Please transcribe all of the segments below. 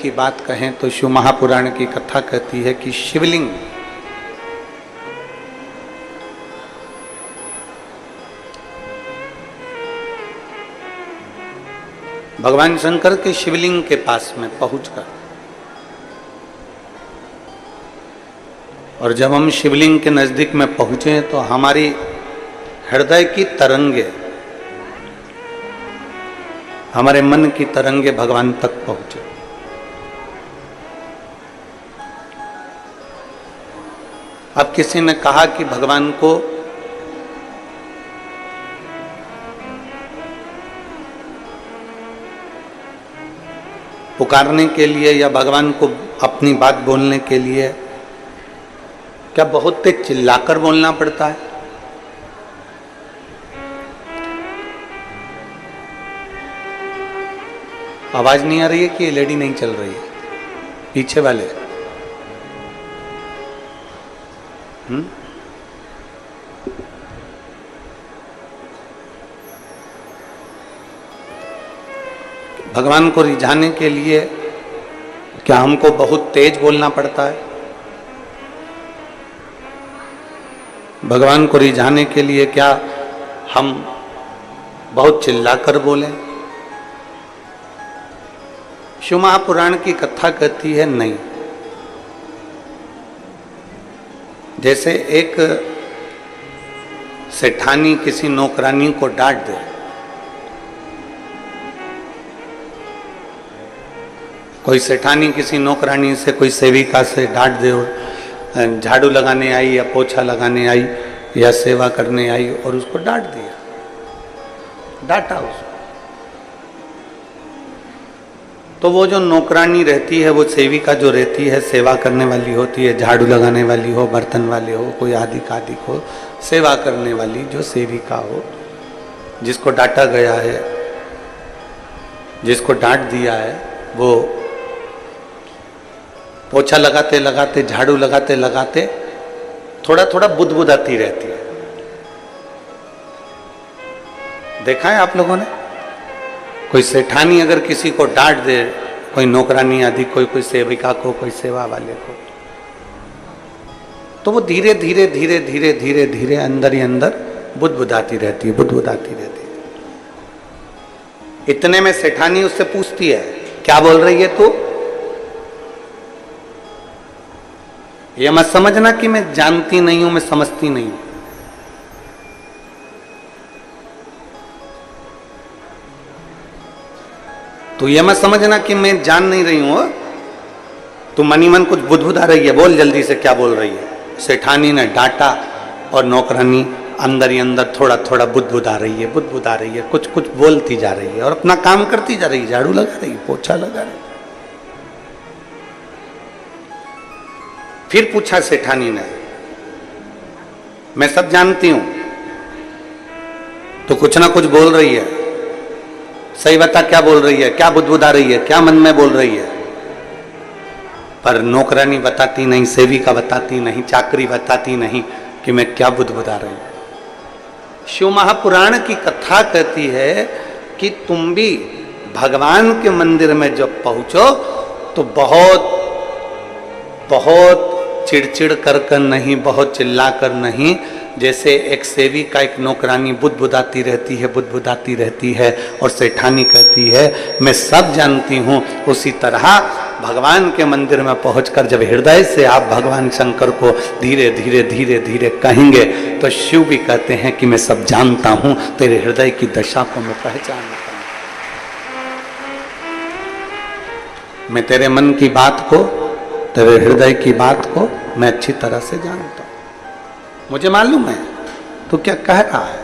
की बात कहें तो शिव महापुराण की कथा कहती है कि शिवलिंग भगवान शंकर के शिवलिंग के पास में पहुंचकर, और जब हम शिवलिंग के नजदीक में पहुंचे तो हमारी हृदय की तरंगे, हमारे मन की तरंगे भगवान तक पहुंचे। अब किसी ने कहा कि भगवान को पुकारने के लिए या भगवान को अपनी बात बोलने के लिए क्या बहुत तेज चिल्लाकर बोलना पड़ता है? आवाज नहीं आ रही है कि ये लेडी नहीं चल रही है पीछे वाले? भगवान को रिझाने के लिए क्या हमको बहुत तेज बोलना पड़ता है? भगवान को रिझाने के लिए क्या हम बहुत चिल्लाकर बोलें? शिव महापुराण की कथा कहती है नहीं। जैसे एक सेठानी किसी नौकरानी को डांट दे, कोई सेठानी किसी नौकरानी से, कोई सेविका से डांट दे, और झाड़ू लगाने आई या पोछा लगाने आई या सेवा करने आई और उसको डांट दिया, डांटा उसको, तो वो जो नौकरानी रहती है, वो सेविका जो रहती है, सेवा करने वाली होती है, झाड़ू लगाने वाली हो, बर्तन वाले हो, कोई आदिक आदिक हो, सेवा करने वाली जो सेविका हो, जिसको डांटा गया है, जिसको डांट दिया है, वो पोछा लगाते लगाते, झाड़ू लगाते लगाते थोड़ा थोड़ा बुदबुदाती रहती है। देखा है आप लोगों ने? कोई सेठानी अगर किसी को डांट दे, कोई नौकरानी आदि, कोई सेविका को, कोई सेवा वाले को, तो वो धीरे धीरे धीरे धीरे धीरे धीरे अंदर ही अंदर बुदबुदाती रहती है, बुदबुदाती रहती है। इतने में सेठानी उससे पूछती है, क्या बोल रही है तू? ये मत समझना कि मैं जानती नहीं हूं, मैं समझती नहीं हूं। तो ये मत समझना कि मैं जान नहीं रही हूं, तू मनी मन कुछ बुदबुदा रही है, बोल जल्दी से क्या बोल रही है। सेठानी ने डांटा और नौकरानी अंदर ही अंदर थोड़ा थोड़ा बुदबुदा रही है, बुदबुदा रही है, कुछ कुछ बोलती जा रही है और अपना काम करती जा रही है, झाड़ू लगा रही है, पोछा लगा रही है। फिर पूछा सेठानी ने, मैं सब जानती हूं, तो कुछ ना कुछ बोल रही है, सही बता क्या बोल रही है, क्या बुदबुदा रही है, क्या मन में बोल रही है? पर नौकरानी बताती नहीं, सेविका बताती नहीं, चाकरी बताती नहीं कि मैं क्या बुदबुदा रही हूं। शिव महापुराण की कथा कहती है कि तुम भी भगवान के मंदिर में जब पहुंचो तो बहुत बहुत चिड़चिड़ कर नहीं, बहुत चिल्ला कर नहीं, जैसे एक सेविका एक नौकरानी बुदबुदाती रहती है, बुदबुदाती रहती है और सेठानी कहती है मैं सब जानती हूँ, उसी तरह भगवान के मंदिर में पहुंचकर जब हृदय से आप भगवान शंकर को धीरे धीरे धीरे धीरे कहेंगे तो शिव भी कहते हैं कि मैं सब जानता हूँ, तेरे हृदय की दशा को मैं पहचानता हूँ, मैं तेरे मन की बात को, तेरे हृदय की बात को मैं अच्छी तरह से जानता हूं, मुझे मालूम है तू क्या कह रहा है।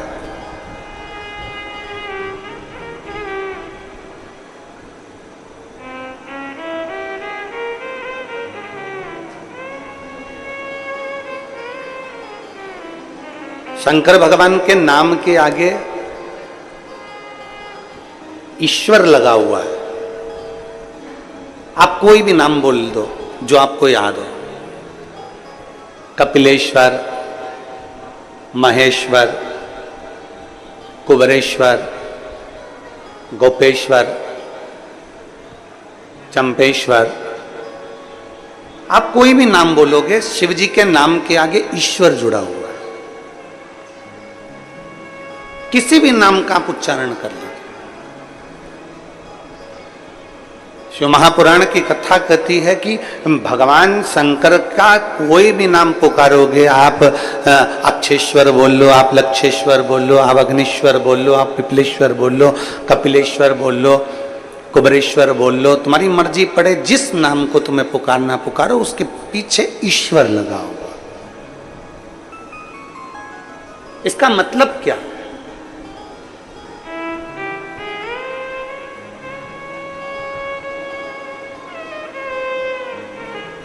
शंकर भगवान के नाम के आगे ईश्वर लगा हुआ है। आप कोई भी नाम बोल दो जो आपको याद हो, कपिलेश्वर, महेश्वर, कुबरेश्वर, गोपेश्वर, चंपेश्वर, आप कोई भी नाम बोलोगे, शिव जी के नाम के आगे ईश्वर जुड़ा हुआ है। किसी भी नाम का आप उच्चारण कर लीजिए। शिव महापुराण की कथा कहती है कि भगवान शंकर का कोई भी नाम पुकारोगे आप, अक्षेश्वर बोल लो, आप लक्षेश्वर बोल लो, आप अग्निश्वर बोल लो, आप पिपलेश्वर बोल लो, कपिलेश्वर बोल लो, कुबरेश्वर बोल लो, तुम्हारी मर्जी पड़े, जिस नाम को तुम्हें पुकारना पुकारो, उसके पीछे ईश्वर लगा होगा। इसका मतलब क्या?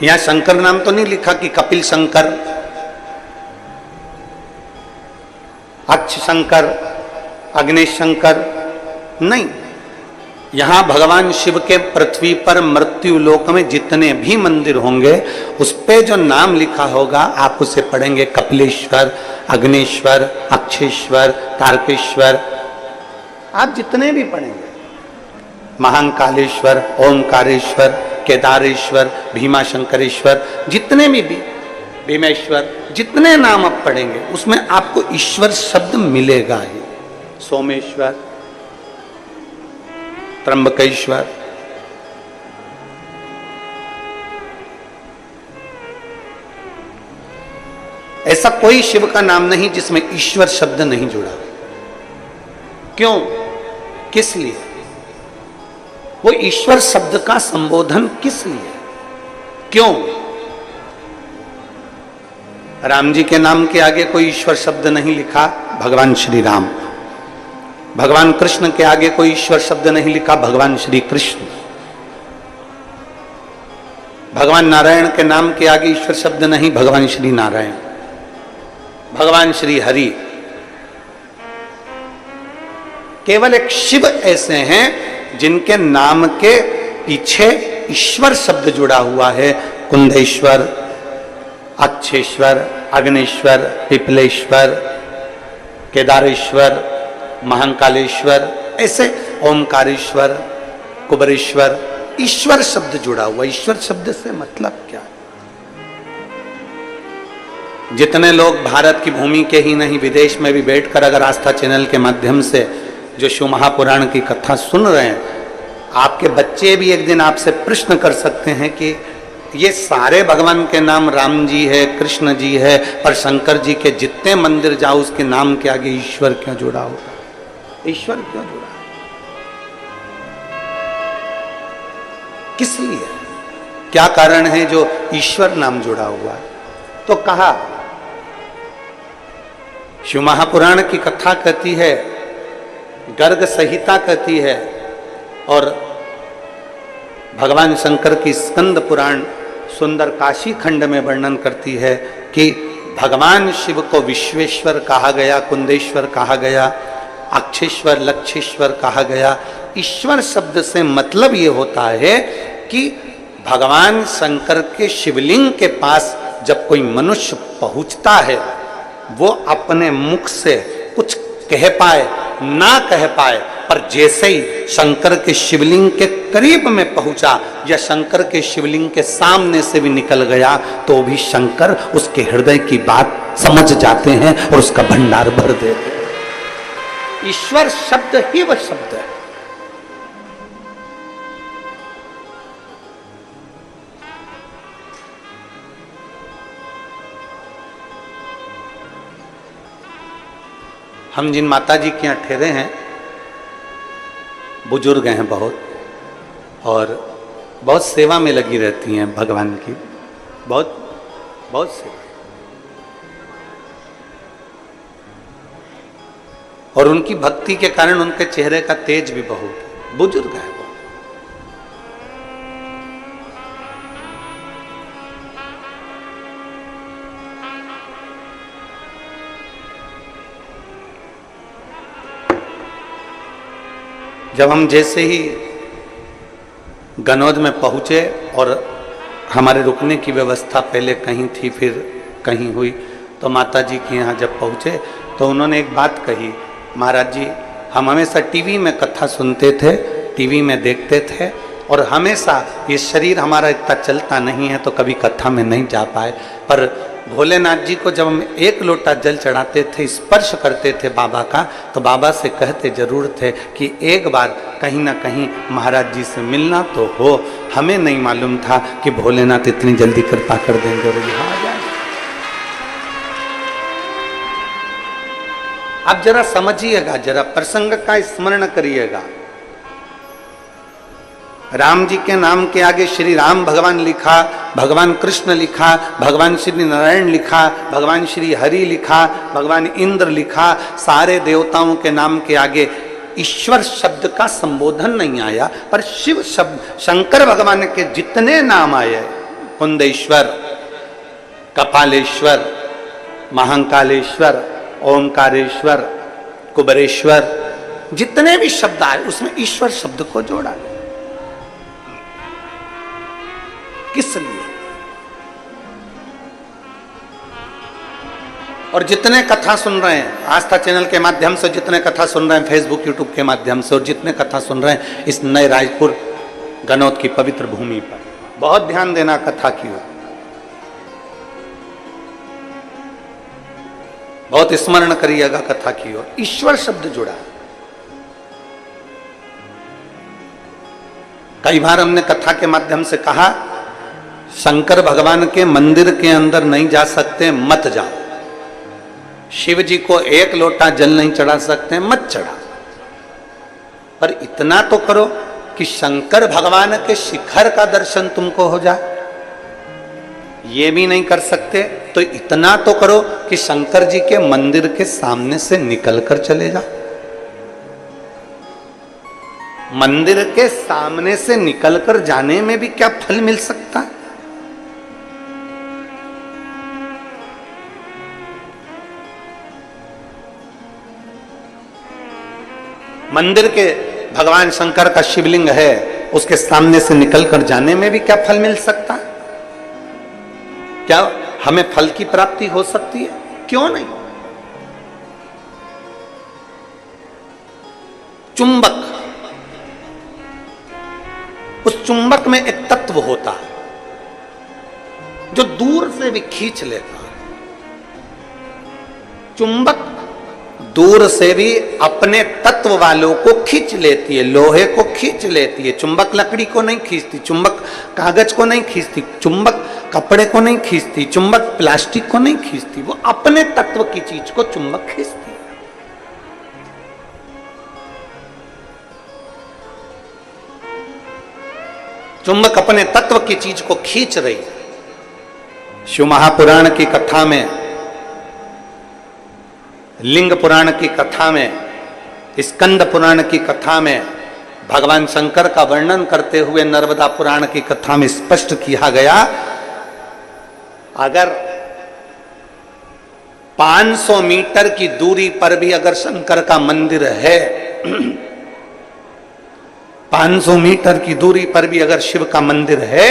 यहां शंकर नाम तो नहीं लिखा कि कपिल शंकर, अक्ष शंकर, अग्नेश शंकर, नहीं। यहां भगवान शिव के पृथ्वी पर मृत्यु लोक में जितने भी मंदिर होंगे, उस पे जो नाम लिखा होगा आप उसे पढ़ेंगे कपिलेश्वर, अग्नेश्वर, अक्षेश्वर, तारकेश्वर, आप जितने भी पढ़ेंगे, महाकालेश्वर, ओमकारेश्वर, केदारेश्वर, भीमाशंकरेश्वर, जितने भी भीमेश्वर, जितने नाम आप पढ़ेंगे उसमें आपको ईश्वर शब्द मिलेगा ही। सोमेश्वर, त्र्यंबकेश्वर, ऐसा कोई शिव का नाम नहीं जिसमें ईश्वर शब्द नहीं जुड़ा। क्यों? किस लिए? वो ईश्वर शब्द का संबोधन किस लिए? क्यों? राम जी के नाम के आगे कोई ईश्वर शब्द नहीं लिखा, भगवान श्री राम। भगवान कृष्ण के आगे कोई ईश्वर शब्द नहीं लिखा, भगवान श्री कृष्ण। भगवान नारायण के नाम के आगे ईश्वर शब्द नहीं, भगवान श्री नारायण। भगवान श्री हरि। केवल एक शिव ऐसे हैं जिनके नाम के पीछे ईश्वर शब्द जुड़ा हुआ है। कुंदेश्वर, अक्षेश्वर, अग्नेश्वर, पिपलेश्वर, केदारेश्वर, महाकालेश्वर, ऐसे ओमकारेश्वर, कुबरेश्वर, ईश्वर शब्द जुड़ा हुआ। ईश्वर शब्द से मतलब क्या? जितने लोग भारत की भूमि के ही नहीं, विदेश में भी बैठकर अगर आस्था चैनल के माध्यम से जो शिव महापुराण की कथा सुन रहे हैं, आपके बच्चे भी एक दिन आपसे प्रश्न कर सकते हैं कि ये सारे भगवान के नाम राम जी है, कृष्ण जी है, पर शंकर जी के जितने मंदिर जाओ उसके नाम के आगे ईश्वर क्यों जुड़ा होगा? ईश्वर क्यों जुड़ा? किस लिए? क्या कारण है जो ईश्वर नाम जुड़ा हुआ है? तो कहा, शिव महापुराण की कथा कहती है, गर्ग संहिता कहती है, और भगवान शंकर की स्कंद पुराण सुंदर काशी खंड में वर्णन करती है कि भगवान शिव को विश्वेश्वर कहा गया, कुंदेश्वर कहा गया, अक्षेश्वर, लक्षेश्वर कहा गया। ईश्वर शब्द से मतलब ये होता है कि भगवान शंकर के शिवलिंग के पास जब कोई मनुष्य पहुंचता है, वो अपने मुख से कुछ कह पाए ना कह पाए, पर जैसे ही शंकर के शिवलिंग के करीब में पहुंचा या शंकर के शिवलिंग के सामने से भी निकल गया, तो भी शंकर उसके हृदय की बात समझ जाते हैं और उसका भंडार भर देते हैं। ईश्वर शब्द ही वह शब्द है। हम जिन माता जी के यहाँ ठहरे हैं, बुजुर्ग हैं बहुत, और बहुत सेवा में लगी रहती हैं भगवान की, बहुत बहुत सेवा। और उनकी भक्ति के कारण उनके चेहरे का तेज भी बहुत, बुजुर्ग है वो। जब हम जैसे ही गनौद में पहुंचे और हमारे रुकने की व्यवस्था पहले कहीं थी फिर कहीं हुई, तो माता जी के यहाँ जब पहुंचे तो उन्होंने एक बात कही, महाराज जी हम हमेशा टीवी में कथा सुनते थे, टीवी में देखते थे, और हमेशा ये शरीर हमारा इतना चलता नहीं है तो कभी कथा में नहीं जा पाए। पर भोलेनाथ जी को जब हम 1 लोटा जल चढ़ाते थे, स्पर्श करते थे बाबा का, तो बाबा से कहते जरूर थे कि एक बार कहीं ना कहीं महाराज जी से मिलना तो हो। हमें नहीं मालूम था कि भोलेनाथ इतनी जल्दी कृपा कर देंगे और यहाँ आ जाए। आप जरा समझिएगा, जरा प्रसंग का स्मरण करिएगा। राम जी के नाम के आगे श्री राम भगवान लिखा, भगवान कृष्ण लिखा, भगवान श्री नारायण लिखा, भगवान श्री हरि लिखा, भगवान इंद्र लिखा। सारे देवताओं के नाम के आगे ईश्वर शब्द का संबोधन नहीं आया, पर शिव शब्द, शंकर भगवान के जितने नाम आए, कुंदेश्वर, कपालेश्वर, महाकालेश्वर, ओंकारेश्वर, कुबरेश्वर, जितने भी शब्द आए उसमें ईश्वर शब्द को जोड़ा गया। किस लिए? और जितने कथा सुन रहे हैं आस्था चैनल के माध्यम से, जितने कथा सुन रहे हैं फेसबुक यूट्यूब के माध्यम से, और जितने कथा सुन रहे हैं इस नए रायपुर गनौत की पवित्र भूमि पर, बहुत ध्यान देना कथा की ओर, बहुत स्मरण करिएगा कथा की ओर। ईश्वर शब्द जुड़ा। कई बार हमने कथा के माध्यम से कहा, शंकर भगवान के मंदिर के अंदर नहीं जा सकते, मत जाओ। शिव जी को 1 लोटा जल नहीं चढ़ा सकते, मत चढ़ा। पर इतना तो करो कि शंकर भगवान के शिखर का दर्शन तुमको हो जाए। ये भी नहीं कर सकते तो इतना तो करो कि शंकर जी के मंदिर के सामने से निकलकर चले जाओ। मंदिर के सामने से निकलकर जाने में भी क्या फल मिल सकता है? मंदिर के भगवान शंकर का शिवलिंग है, उसके सामने से निकलकर जाने में भी क्या फल मिल सकता है? क्या हमें फल की प्राप्ति हो सकती है? क्यों नहीं? चुंबक, उस चुंबक में एक तत्व होता है जो दूर से भी खींच लेता है। चुंबक दूर से भी अपने तत्व वालों को खींच लेती है, लोहे को खींच लेती है। चुंबक लकड़ी को नहीं खींचती, चुंबक कागज को नहीं खींचती, चुंबक कपड़े को नहीं खींचती, चुंबक प्लास्टिक को नहीं खींचती, वो अपने तत्व की चीज को चुंबक खींचती है। चुंबक अपने तत्व की चीज को खींच रही है। शिव महापुराण की कथा में, लिंग पुराण की कथा में, स्कंद पुराण की कथा में भगवान शंकर का वर्णन करते हुए नर्मदा पुराण की कथा में स्पष्ट किया गया, अगर 500 मीटर की दूरी पर भी अगर शंकर का मंदिर है, 500 मीटर की दूरी पर भी अगर शिव का मंदिर है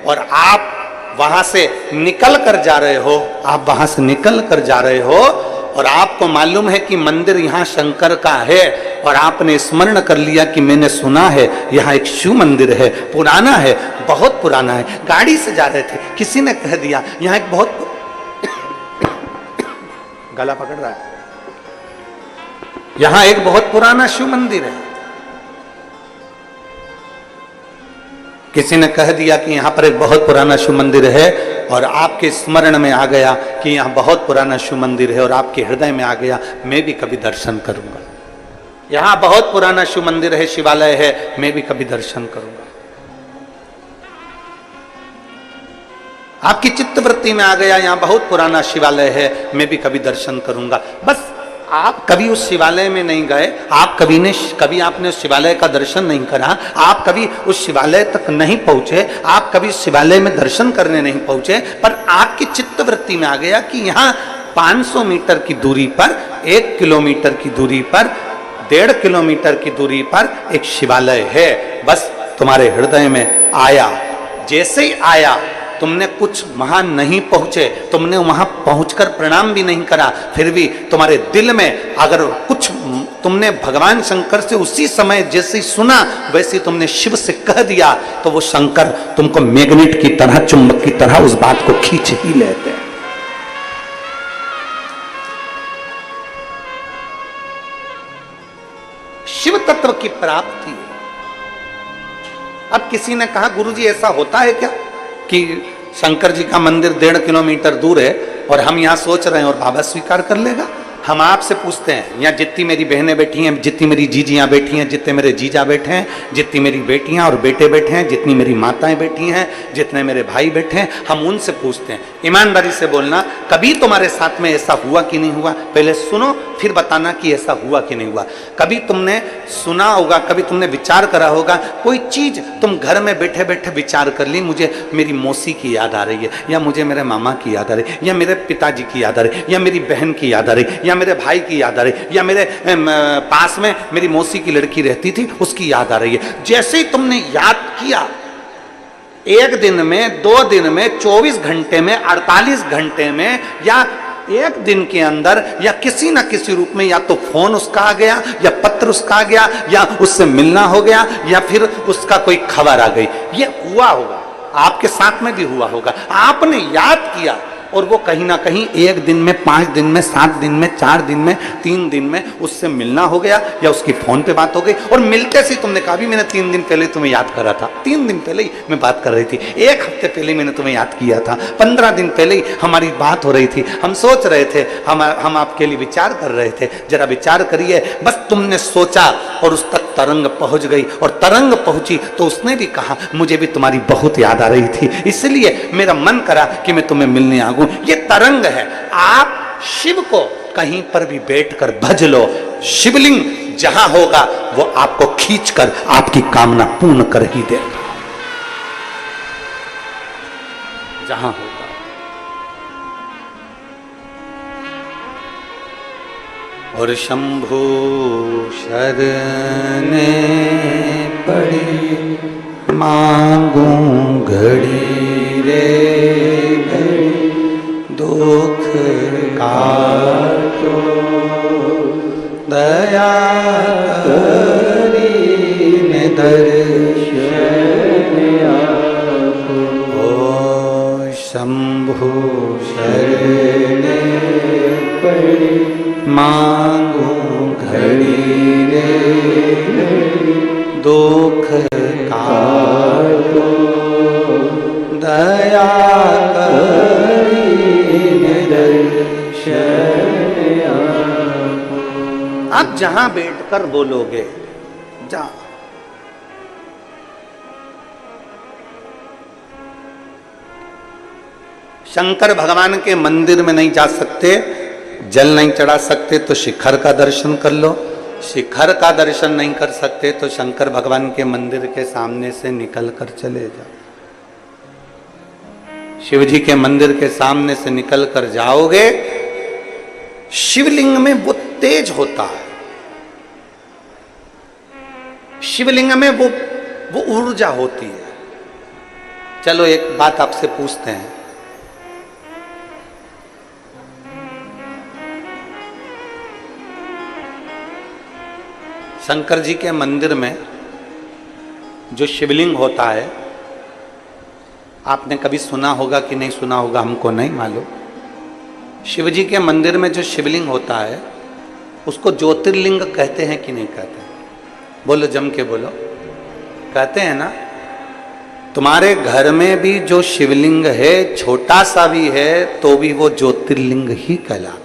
और आप वहां से निकल कर जा रहे हो, आप वहां से निकल कर जा रहे हो और आपको मालूम है कि मंदिर यहां शंकर का है, और आपने स्मरण कर लिया कि मैंने सुना है यहां एक शिव मंदिर है, पुराना है, बहुत पुराना है। गाड़ी से जा रहे थे, किसी ने कह दिया यहां एक बहुत गला पकड़ रहा है, यहां एक बहुत पुराना शिव मंदिर है। किसी ने कह दिया कि यहां पर एक बहुत पुराना शिव मंदिर है, और आपके स्मरण में आ गया कि यहां बहुत पुराना शिव मंदिर है, और आपके हृदय में आ गया मैं भी कभी दर्शन करूंगा। यहां बहुत पुराना शिव मंदिर है, शिवालय है, मैं भी कभी दर्शन करूंगा। आपकी चित्तवृत्ति में आ गया यहां बहुत पुराना शिवालय है, मैं भी कभी दर्शन करूंगा। बस आप कभी उस शिवालय में नहीं गए, आप कभी आपने उस शिवालय का दर्शन नहीं करा, आप कभी उस शिवालय तक नहीं पहुंचे, आप कभी शिवालय में दर्शन करने नहीं पहुंचे, पर आपकी चित्तवृत्ति में आ गया कि यहाँ 500 मीटर की दूरी पर, 1 किलोमीटर की दूरी पर, 1.5 किलोमीटर की दूरी पर एक शिवालय है। बस तुम्हारे हृदय में आया, जैसे ही आया तुमने कुछ वहां नहीं पहुंचे, तुमने वहां पहुंचकर प्रणाम भी नहीं करा, फिर भी तुम्हारे दिल में अगर कुछ तुमने भगवान शंकर से उसी समय जैसे ही सुना वैसे ही तुमने शिव से कह दिया, तो वो शंकर तुमको मैग्नेट की तरह, चुंबक की तरह उस बात को खींच ही लेते हैं। शिव तत्व की प्राप्ति। अब किसी ने कहा गुरुजी ऐसा होता है क्या कि शंकर जी का मंदिर 1.5 किलोमीटर दूर है और हम यहां सोच रहे हैं और बाबा स्वीकार कर लेगा? हम आपसे पूछते हैं, यहाँ जितनी मेरी बहनें बैठी हैं, जितनी मेरी जीजियां बैठी हैं, जितने मेरे जीजा बैठे हैं, जितनी मेरी बेटियां और बेटे बैठे हैं, जितनी मेरी माताएं बैठी हैं, जितने मेरे भाई बैठे हैं, हम उनसे पूछते हैं, ईमानदारी से बोलना, कभी तुम्हारे साथ में ऐसा हुआ कि नहीं हुआ? पहले सुनो फिर बताना कि ऐसा हुआ कि नहीं हुआ। कभी तुमने सुना होगा, कभी तुमने विचार करा होगा, कोई चीज तुम घर में बैठे बैठे विचार कर ली, मुझे मेरी मौसी की याद आ रही है, या मुझे मेरे मामा की याद आ रही है, या मेरे पिताजी की याद आ रही है, या मेरी बहन की याद आ रही है, या मेरे भाई की याद आ रही है, या मेरे पास में मेरी मौसी की लड़की रहती थी उसकी याद आ रही है। जैसे ही तुमने याद किया, 1 दिन में, 2 दिन में, 24 घंटे में, 48 घंटे में, या 1 दिन के अंदर, या किसी ना किसी रूप में, या तो फोन उसका आ गया, या पत्र उसका आ गया, या उससे मिलना हो गया, या फिर उसका कोई खबर आ गई, ये हुआ होगा, आपके साथ में भी हुआ होगा। आपने याद किया और वो कहीं ना कहीं 1 दिन में, 5 दिन में, 7 दिन में, 4 दिन में, 3 दिन में उससे मिलना हो गया, या उसकी फोन पे बात हो गई, और मिलते से तुमने कहा भी मैंने 3 दिन पहले तुम्हें याद करा था, 3 दिन पहले ही मैं बात कर रही थी, 1 हफ्ते पहले मैंने तुम्हें याद किया था, 15 दिन पहले ही हमारी बात हो रही थी, हम सोच रहे थे, हम आपके लिए विचार कर रहे थे, जरा विचार करिए। बस तुमने सोचा और उस तक तरंग पहुंच गई, और तरंग पहुंची तो उसने भी कहा मुझे भी तुम्हारी बहुत याद आ रही थी, इसलिए मेरा मन करा कि मैं तुम्हें मिलने आ। ये तरंग है। आप शिव को कहीं पर भी बैठकर भज लो, शिवलिंग जहां होगा वो आपको खींचकर आपकी कामना पूर्ण कर ही देगा, जहां होगा। और शंभु शरणे पड़ी मांगूं घड़ी रे घड़ी, दुख काटो दया करी ने दर्शन आपो। ओ शंभु शरणे पड़ी मांगूं घड़ी रे घड़ी, दुख काटो दया करी दर्शन आपो। आप जहां बैठकर बोलोगे, जहां शंकर भगवान के मंदिर में नहीं जा सकते, जल नहीं चढ़ा सकते तो शिखर का दर्शन कर लो, शिखर का दर्शन नहीं कर सकते तो शंकर भगवान के मंदिर के सामने से निकल कर चले जाओ। शिव जी के मंदिर के सामने से निकल कर जाओगे, शिवलिंग में वो तेज होता है, शिवलिंग में वो ऊर्जा होती है। चलो एक बात आपसे पूछते हैं, शंकर जी के मंदिर में जो शिवलिंग होता है, आपने कभी सुना होगा कि नहीं सुना होगा हमको नहीं मालूम। शिव जी के मंदिर में जो शिवलिंग होता है उसको ज्योतिर्लिंग कहते हैं कि नहीं कहते? बोलो, जम के बोलो। कहते हैं ना? तुम्हारे घर में भी जो शिवलिंग है, छोटा सा भी है तो भी वो ज्योतिर्लिंग ही कहलाता।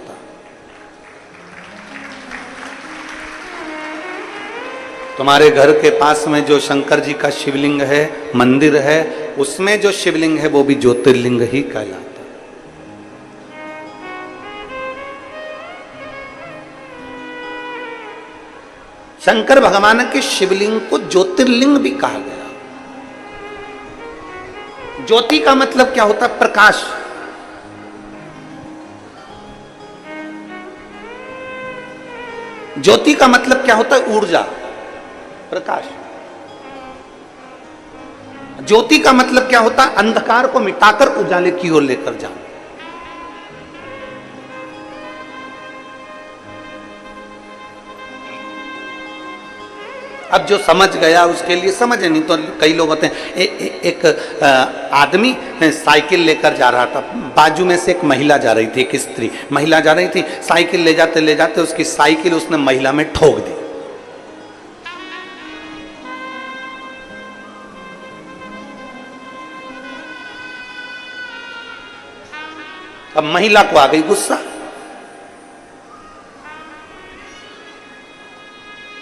तुम्हारे घर के पास में जो शंकर जी का शिवलिंग है, मंदिर है, उसमें जो शिवलिंग है वो भी ज्योतिर्लिंग ही कहलाता। शंकर भगवान के शिवलिंग को ज्योतिर्लिंग भी कहा गया। ज्योति का मतलब क्या होता है? प्रकाश। ज्योति का मतलब क्या होता है? ऊर्जा, प्रकाश। ज्योति का मतलब क्या होता है? अंधकार को मिटाकर उजाले की ओर लेकर जाना। अब जो समझ गया उसके लिए समझे, नहीं तो कई लोग होते हैं। एक आदमी साइकिल लेकर जा रहा था, बाजू में से एक महिला जा रही थी, एक स्त्री महिला जा रही थी, साइकिल ले जाते उसकी साइकिल उसने महिला में ठोक दी। अब महिला को आ गई गुस्सा,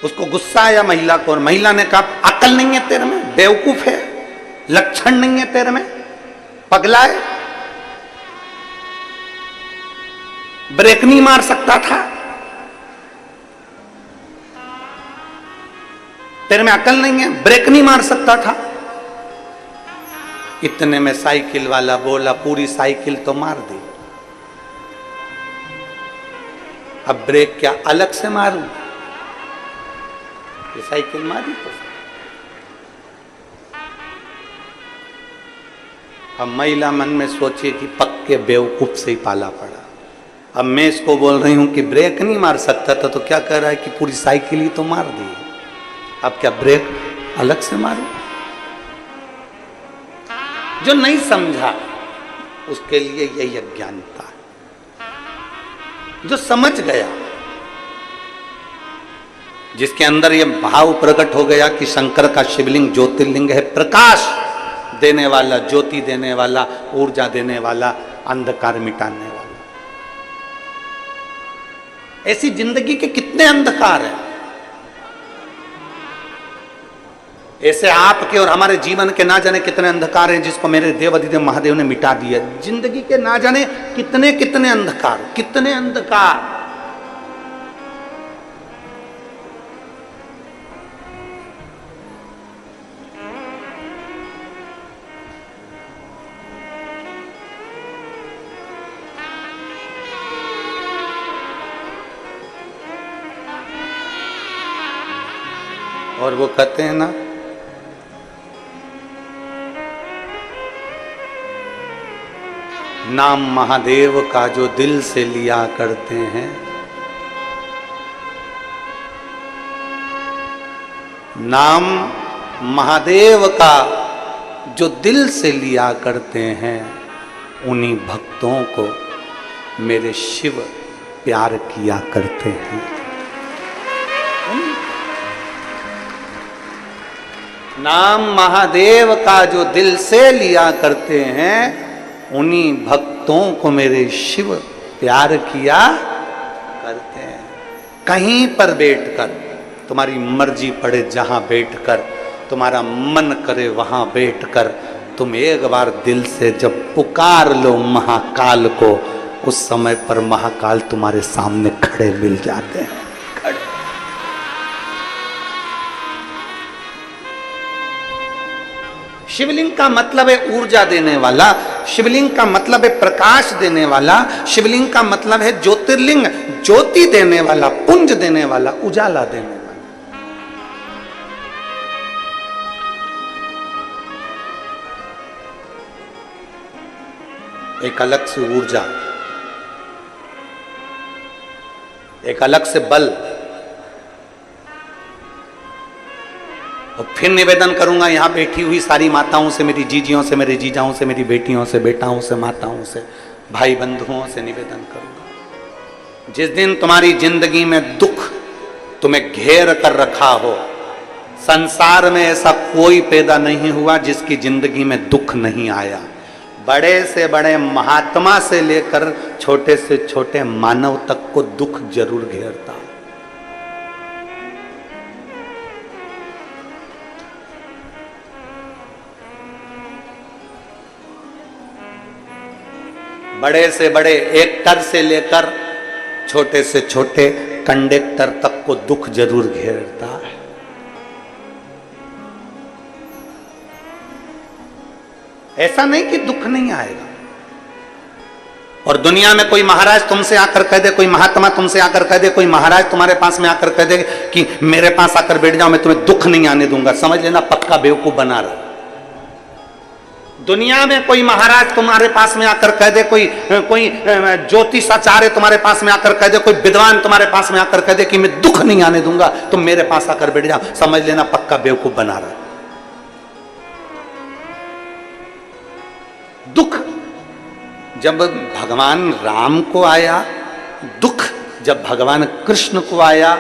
उसको गुस्सा आया महिला को, और महिला ने कहा अकल नहीं है तेरे में, बेवकूफ है, लक्षण नहीं है तेरे में, पगला है, ब्रेक नहीं मार सकता था, तेरे में अकल नहीं है, ब्रेक नहीं मार सकता था। इतने में साइकिल वाला बोला पूरी साइकिल तो मार दी, अब ब्रेक क्या अलग से मारूं? ये साइकिल मारी तो। अब महिला मन में सोचे कि पक्के बेवकूफ से ही पाला पड़ा। अब मैं इसको बोल रही हूं कि ब्रेक नहीं मार सकता था, तो क्या कह रहा है कि पूरी साइकिल ही तो मार दी, अब क्या ब्रेक अलग से मारूं? जो नहीं समझा उसके लिए यही अज्ञानता है। जो समझ गया, जिसके अंदर यह भाव प्रकट हो गया कि शंकर का शिवलिंग ज्योतिर्लिंग है, प्रकाश देने वाला, ज्योति देने वाला, ऊर्जा देने वाला, अंधकार मिटाने वाला। ऐसी जिंदगी के कितने अंधकार हैं, ऐसे आपके और हमारे जीवन के ना जाने कितने अंधकार हैं, जिसको मेरे देवाधिदेव महादेव ने मिटा दिया। जिंदगी के ना जाने कितने कितने अंधकार, कितने अंधकार। और वो कहते हैं ना, नाम महादेव का जो दिल से लिया करते हैं, नाम महादेव का जो दिल से लिया करते हैं, उन्हीं भक्तों को मेरे शिव प्यार किया करते हैं। नाम महादेव का जो दिल से लिया करते हैं, उन्हीं भक्तों को मेरे शिव प्यार किया करते हैं। कहीं पर बैठकर, तुम्हारी मर्जी पड़े जहां बैठकर, तुम्हारा मन करे वहां बैठकर, तुम एक बार दिल से जब पुकार लो महाकाल को, उस समय पर महाकाल तुम्हारे सामने खड़े मिल जाते हैं। शिवलिंग का मतलब है ऊर्जा देने वाला, शिवलिंग का मतलब है प्रकाश देने वाला, शिवलिंग का मतलब है ज्योतिर्लिंग, ज्योति देने वाला, पुंज देने वाला, उजाला देने वाला। एक अलग से ऊर्जा, एक अलग से बल। और फिर निवेदन करूंगा यहां बैठी हुई सारी माताओं से, मेरी जीजियों से, मेरे जीजाओं से, मेरी बेटियों से, बेटाओं से, माताओं से, भाई बंधुओं से निवेदन करूंगा, जिस दिन तुम्हारी जिंदगी में दुख तुम्हें घेर कर रखा हो, संसार में ऐसा कोई पैदा नहीं हुआ जिसकी जिंदगी में दुख नहीं आया। बड़े से बड़े महात्मा से लेकर छोटे से छोटे मानव तक को दुख जरूर घेरता। बड़े से बड़े एक्टर से लेकर छोटे से छोटे कंडक्टर तक को दुख जरूर घेरता है। ऐसा नहीं कि दुख नहीं आएगा। और दुनिया में कोई महाराज तुमसे आकर कह दे, कोई महात्मा तुमसे आकर कह दे, कोई महाराज तुम्हारे पास में आकर कह दे कि मेरे पास आकर बैठ जाओ, मैं तुम्हें दुख नहीं आने दूंगा, समझ लेना पक्का बेवकूफ बना रहा। दुनिया में कोई महाराज तुम्हारे पास में आकर कह दे, कोई ज्योतिषाचार्य तुम्हारे पास में आकर कह दे, कोई विद्वान तुम्हारे पास में आकर कह दे कि मैं दुख नहीं आने दूंगा, तुम मेरे पास आकर बैठ जाओ, समझ लेना पक्का बेवकूफ बना रहा। दुख जब भगवान राम को आया, दुख जब भगवान कृष्ण को आया,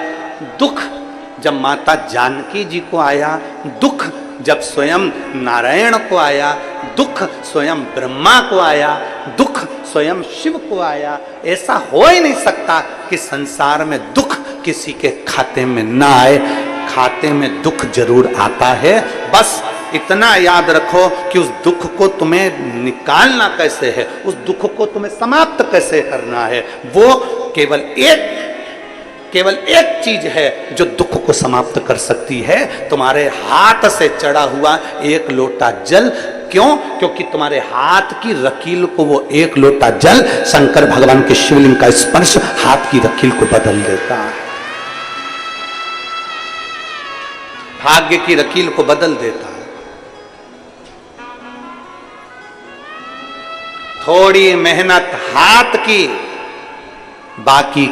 दुख जब माता जानकी जी को आया, दुख जब स्वयं नारायण को आया, दुख स्वयं ब्रह्मा को आया, दुख स्वयं शिव को आया। ऐसा हो ही नहीं सकता कि संसार में दुख किसी के खाते में ना आए। खाते में दुख जरूर आता है, बस इतना याद रखो कि उस दुख को तुम्हें निकालना कैसे है, उस दुख को तुम्हें समाप्त कैसे करना है। वो केवल एक चीज है जो दुख को समाप्त कर सकती है, तुम्हारे हाथ से चढ़ा हुआ एक लोटा जल। क्यों? क्योंकि तुम्हारे हाथ की रकील को वो एक लोटा जल, शंकर भगवान के शिवलिंग का स्पर्श हाथ की रकील को बदल देता है, भाग्य की रकील को बदल देता है। थोड़ी मेहनत हाथ की, बाकी